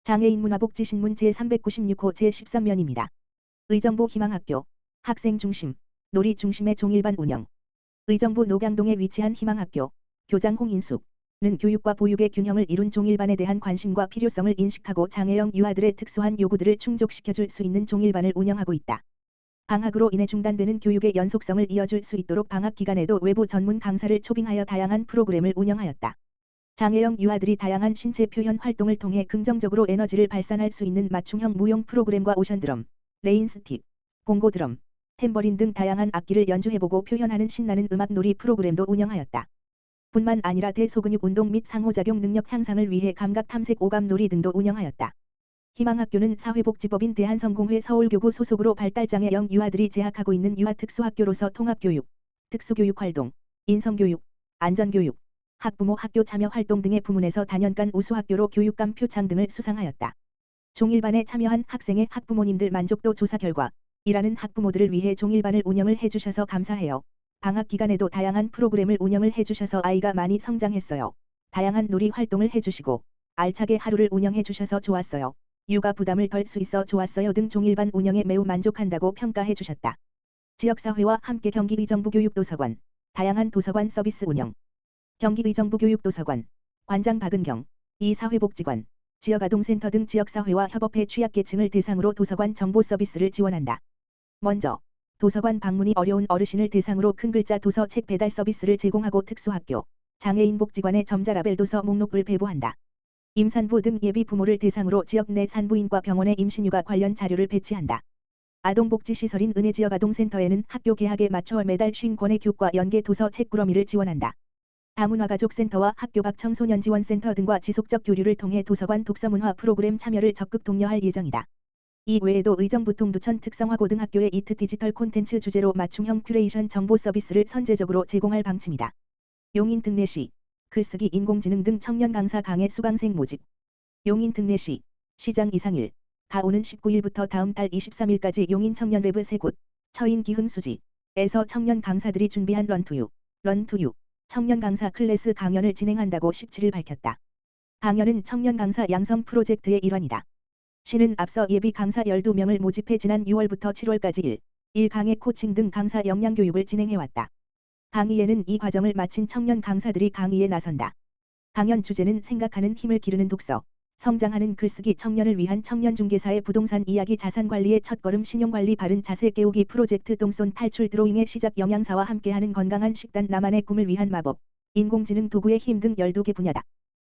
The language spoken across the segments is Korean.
장애인 문화복지신문 제396호 제13면입니다. 의정부 희망학교, 학생 중심, 놀이 중심의 종일반 운영. 의정부 녹양동에 위치한 희망학교, 교장 홍인숙는 교육과 보육의 균형을 이룬 종일반에 대한 관심과 필요성을 인식하고 장애형 유아들의 특수한 요구들을 충족시켜줄 수 있는 종일반을 운영하고 있다. 방학으로 인해 중단되는 교육의 연속성을 이어줄 수 있도록 방학 기간에도 외부 전문 강사를 초빙하여 다양한 프로그램을 운영하였다. 장애형 유아들이 다양한 신체 표현 활동을 통해 긍정적으로 에너지를 발산할 수 있는 맞춤형 무용 프로그램과 오션드럼, 레인스틱, 봉고드럼, 탬버린 등 다양한 악기를 연주해보고 표현하는 신나는 음악 놀이 프로그램도 운영하였다. 뿐만 아니라 대소근육 운동 및 상호작용 능력 향상을 위해 감각 탐색 오감 놀이 등도 운영하였다. 희망학교는 사회복지법인 대한성공회 서울교구 소속으로 발달장애형 유아들이 재학하고 있는 유아특수학교로서 통합교육, 특수교육활동, 인성교육, 안전교육, 학부모 학교 참여 활동 등의 부문에서 다년간 우수학교로 교육감 표창 등을 수상하였다. 종일반에 참여한 학생의 학부모님들 만족도 조사 결과 일하는 학부모들을 위해 종일반을 운영을 해주셔서 감사해요. 방학 기간에도 다양한 프로그램을 운영을 해주셔서 아이가 많이 성장했어요. 다양한 놀이 활동을 해주시고 알차게 하루를 운영해 주셔서 좋았어요. 육아 부담을 덜 수 있어 좋았어요 등 종일반 운영에 매우 만족한다고 평가해 주셨다. 지역사회와 함께 경기의정부 교육도서관, 다양한 도서관 서비스 운영. 경기의정부 교육도서관, 관장 박은경, 이사회복지관, 지역아동센터 등 지역사회와 협업해 취약계층을 대상으로 도서관 정보 서비스를 지원한다. 먼저, 도서관 방문이 어려운 어르신을 대상으로 큰 글자 도서 책 배달 서비스를 제공하고 특수학교, 장애인 복지관의 점자라벨 도서 목록을 배부한다. 임산부 등 예비 부모를 대상으로 지역 내 산부인과 병원의 임신휴가 관련 자료를 배치한다. 아동복지시설인 은혜지역아동센터에는 학교 개학에 맞춰 매달 50권의 교과 연계 도서 책 꾸러미를 지원한다. 다문화가족센터와 학교 밖 청소년지원센터 등과 지속적 교류를 통해 도서관 독서문화 프로그램 참여를 적극 독려할 예정이다. 이 외에도 의정부 통두천 특성화고등학교의 이트 디지털 콘텐츠 주제로 맞춤형 큐레이션 정보 서비스를 선제적으로 제공할 방침이다. 용인 특례시, 글쓰기 인공지능 등 청년 강사 강의 수강생 모집. 용인 특례시, 시장 이상일, 가오는 19일부터 다음 달 23일까지 용인 청년랩브 3곳, 처인 기흥수지에서 청년 강사들이 준비한 런투유, 청년 강사 클래스 강연을 진행한다고 17일 밝혔다. 강연은 청년 강사 양성 프로젝트의 일환이다. 시는 앞서 예비 강사 12명을 모집해 지난 6월부터 7월까지 1강의 코칭 등 강사 역량 교육을 진행해왔다. 강의에는 이 과정을 마친 청년 강사들이 강의에 나선다. 강연 주제는 생각하는 힘을 기르는 독서, 성장하는 글쓰기 청년을 위한 청년중개사의 부동산 이야기 자산관리의 첫걸음 신용관리 바른 자세 깨우기 프로젝트 똥손 탈출 드로잉의 시작 영양사와 함께하는 건강한 식단 나만의 꿈을 위한 마법, 인공지능 도구의 힘 등 12개 분야다.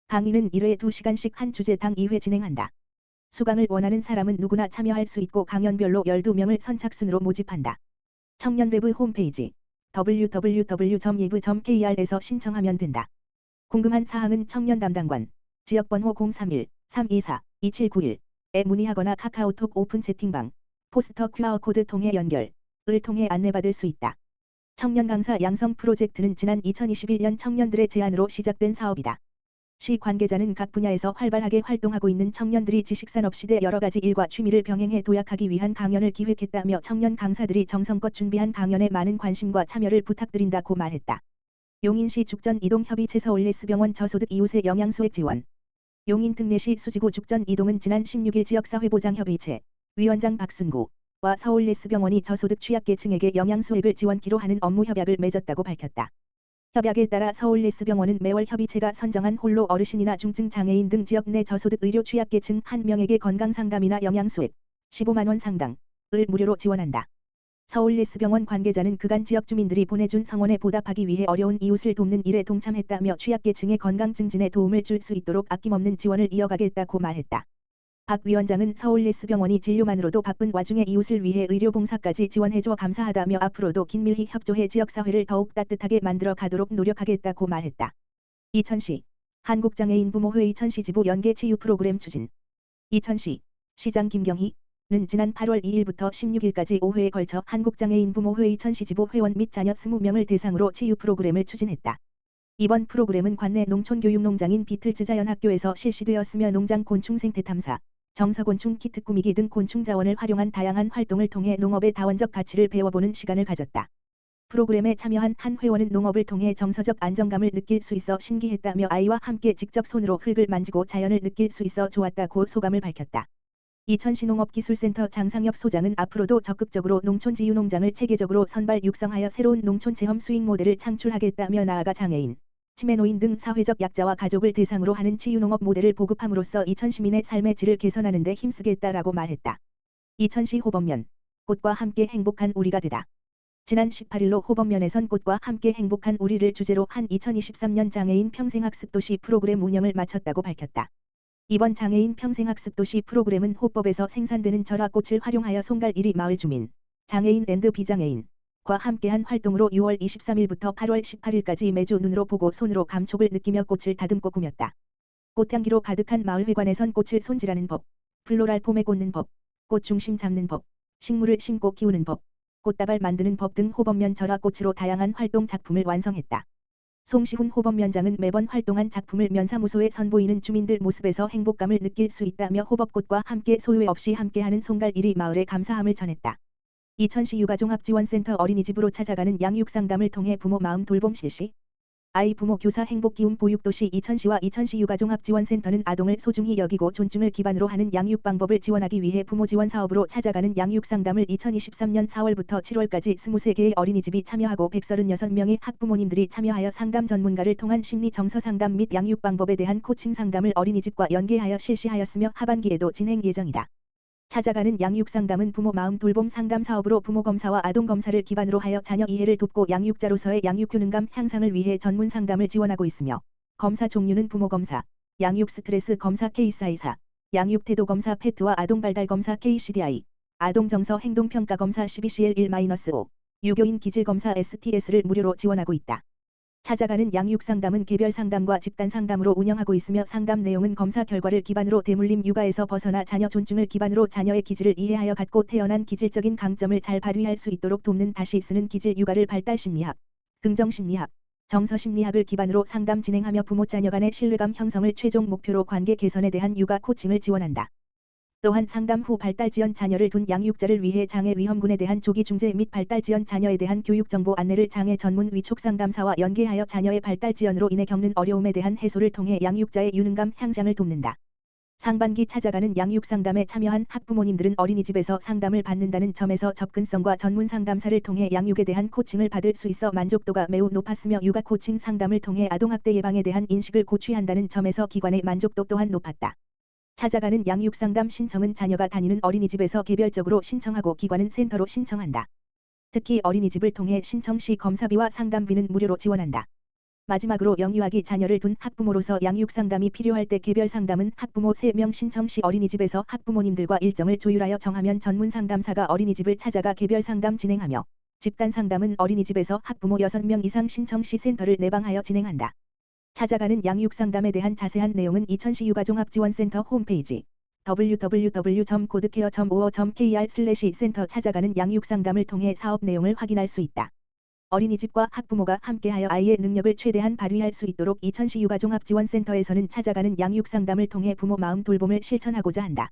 강의는 1회 2시간씩 한 주제당 2회 진행한다. 수강을 원하는 사람은 누구나 참여할 수 있고 강연별로 12명을 선착순으로 모집한다. 청년랩브 홈페이지 www.yeb.kr에서 신청하면 된다. 궁금한 사항은 청년 담당관, 지역번호 031-324-2791에 문의하거나 카카오톡 오픈 채팅방, 포스터 QR코드 통해 연결을 통해 안내받을 수 있다. 청년 강사 양성 프로젝트는 지난 2021년 청년들의 제안으로 시작된 사업이다. 시 관계자는 각 분야에서 활발하게 활동하고 있는 청년들이 지식산업 시대 여러 가지 일과 취미를 병행해 도약하기 위한 강연을 기획했다며 청년 강사들이 정성껏 준비한 강연에 많은 관심과 참여를 부탁드린다고 말했다. 용인시 죽전 이동 협의체 서울예스병원 저소득 이웃의 영양소액 지원. 용인 특례시 수지구 죽전 이동은 지난 16일 지역사회보장협의체 위원장 박순구와 서울예스병원이 저소득 취약계층에게 영양소액을 지원키로 하는 업무 협약을 맺었다고 밝혔다. 협약에 따라 서울예스병원은 매월 협의체가 선정한 홀로 어르신이나 중증 장애인 등 지역 내 저소득 의료 취약계층 1명에게 건강상담이나 영양소액 15만 원 상당을 무료로 지원한다. 서울예스병원 관계자는 그간 지역 주민들이 보내준 성원에 보답하기 위해 어려운 이웃을 돕는 일에 동참했다며 취약계층의 건강 증진에 도움을 줄 수 있도록 아낌없는 지원을 이어가겠다고 말했다. 박 위원장은 서울예스병원이 진료만으로도 바쁜 와중에 이웃을 위해 의료봉사까지 지원해줘 감사하다며 앞으로도 긴밀히 협조해 지역사회를 더욱 따뜻하게 만들어 가도록 노력하겠다고 말했다. 이천시 한국장애인 부모회 이천시 지부 연계 치유 프로그램 추진. 이천시 시장 김경희는 지난 8월 2일부터 16일까지 5회에 걸쳐 한국장애인 부모회 이천시 지부 회원 및 자녀 20명을 대상으로 치유 프로그램을 추진했다. 이번 프로그램은 관내 농촌교육농장인 비틀즈자연학교에서 실시되었으며 농장 곤충 생태 탐사, 정서곤충 키트 꾸미기 등 곤충 자원을 활용한 다양한 활동을 통해 농업의 다원적 가치를 배워보는 시간을 가졌다. 프로그램에 참여한 한 회원은 농업을 통해 정서적 안정감을 느낄 수 있어 신기했다며 아이와 함께 직접 손으로 흙을 만지고 자연을 느낄 수 있어 좋았다고 소감을 밝혔다. 이천시 농업기술센터 장상엽 소장은 앞으로도 적극적으로 농촌지유농장을 체계적으로 선발 육성하여 새로운 농촌 체험 수익 모델을 창출하겠다며 나아가 장애인, 치매노인 등 사회적 약자와 가족을 대상으로 하는 치유농업 모델을 보급함으로써 이천 시민의 삶의 질을 개선하는 데 힘쓰겠다라고 말했다. 이천시 호범면, 꽃과 함께 행복한 우리가 되다. 지난 18일로 호범면에선 꽃과 함께 행복한 우리를 주제로 한 2023년 장애인 평생학습도시 프로그램 운영을 마쳤다고 밝혔다. 이번 장애인 평생학습도시 프로그램은 호법에서 생산되는 절화꽃을 활용하여 송갈 1위 마을 주민, 장애인 앤드 비장애인과 함께한 활동으로 6월 23일부터 8월 18일까지 매주 눈으로 보고 손으로 감촉을 느끼며 꽃을 다듬고 꾸몄다. 꽃향기로 가득한 마을회관에선 꽃을 손질하는 법, 플로랄 폼에 꽂는 법, 꽃 중심 잡는 법, 식물을 심고 키우는 법, 꽃다발 만드는 법 등 호범면 절화꽃으로 다양한 활동 작품을 완성했다. 송시훈 호범면장은 매번 활동한 작품을 면사무소에 선보이는 주민들 모습에서 행복감을 느낄 수 있다며 호법꽃과 함께 소유회 없이 함께하는 송갈 1위 마을에 감사함을 전했다. 이천시 육아종합지원센터 어린이집으로 찾아가는 양육상담을 통해 부모 마음 돌봄 실시. 아이 부모 교사 행복기움 보육도시 이천시와 이천시 육아종합지원센터는 아동을 소중히 여기고 존중을 기반으로 하는 양육 방법을 지원하기 위해 부모 지원 사업으로 찾아가는 양육상담을 2023년 4월부터 7월까지 23개의 어린이집이 참여하고 136명의 학부모님들이 참여하여 상담 전문가를 통한 심리 정서 상담 및 양육 방법에 대한 코칭 상담을 어린이집과 연계하여 실시하였으며 하반기에도 진행 예정이다. 찾아가는 양육상담은 부모 마음 돌봄 상담 사업으로 부모 검사와 아동 검사를 기반으로 하여 자녀 이해를 돕고 양육자로서의 양육 효능감 향상을 위해 전문 상담을 지원하고 있으며 검사 종류는 부모 검사, 양육 스트레스 검사 K424, 양육 태도 검사 페트와 아동 발달 검사 KCDI, 아동 정서 행동 평가 검사 CBCL1-5, 유교인 기질 검사 STS를 무료로 지원하고 있다. 찾아가는 양육상담은 개별 상담과 집단 상담으로 운영하고 있으며 상담 내용은 검사 결과를 기반으로 대물림 육아에서 벗어나 자녀 존중을 기반으로 자녀의 기질을 이해하여 갖고 태어난 기질적인 강점을 잘 발휘할 수 있도록 돕는 다시 쓰는 기질 육아를 발달 심리학, 긍정 심리학, 정서 심리학을 기반으로 상담 진행하며 부모 자녀 간의 신뢰감 형성을 최종 목표로 관계 개선에 대한 육아 코칭을 지원한다. 또한 상담 후 발달 지연 자녀를 둔 양육자를 위해 장애 위험군에 대한 조기 중재 및 발달 지연 자녀에 대한 교육 정보 안내를 장애 전문 위촉 상담사와 연계하여 자녀의 발달 지연으로 인해 겪는 어려움에 대한 해소를 통해 양육자의 유능감 향상을 돕는다. 상반기 찾아가는 양육 상담에 참여한 학부모님들은 어린이집에서 상담을 받는다는 점에서 접근성과 전문 상담사를 통해 양육에 대한 코칭을 받을 수 있어 만족도가 매우 높았으며 육아 코칭 상담을 통해 아동학대 예방에 대한 인식을 고취한다는 점에서 기관의 만족도 또한 높았다. 찾아가는 양육상담 신청은 자녀가 다니는 어린이집에서 개별적으로 신청하고 기관은 센터로 신청한다. 특히 어린이집을 통해 신청 시 검사비와 상담비는 무료로 지원한다. 마지막으로 영유아기 자녀를 둔 학부모로서 양육상담이 필요할 때 개별 상담은 학부모 3명 신청 시 어린이집에서 학부모님들과 일정을 조율하여 정하면 전문 상담사가 어린이집을 찾아가 개별 상담 진행하며 집단 상담은 어린이집에서 학부모 6명 이상 신청 시 센터를 내방하여 진행한다. 찾아가는 양육상담에 대한 자세한 내용은 이천시 육아종합지원센터 홈페이지 www.godcare.or.kr/센터 찾아가는 양육상담을 통해 사업 내용을 확인할 수 있다. 어린이집과 학부모가 함께하여 아이의 능력을 최대한 발휘할 수 있도록 이천시 육아종합지원센터에서는 찾아가는 양육상담을 통해 부모 마음 돌봄을 실천하고자 한다.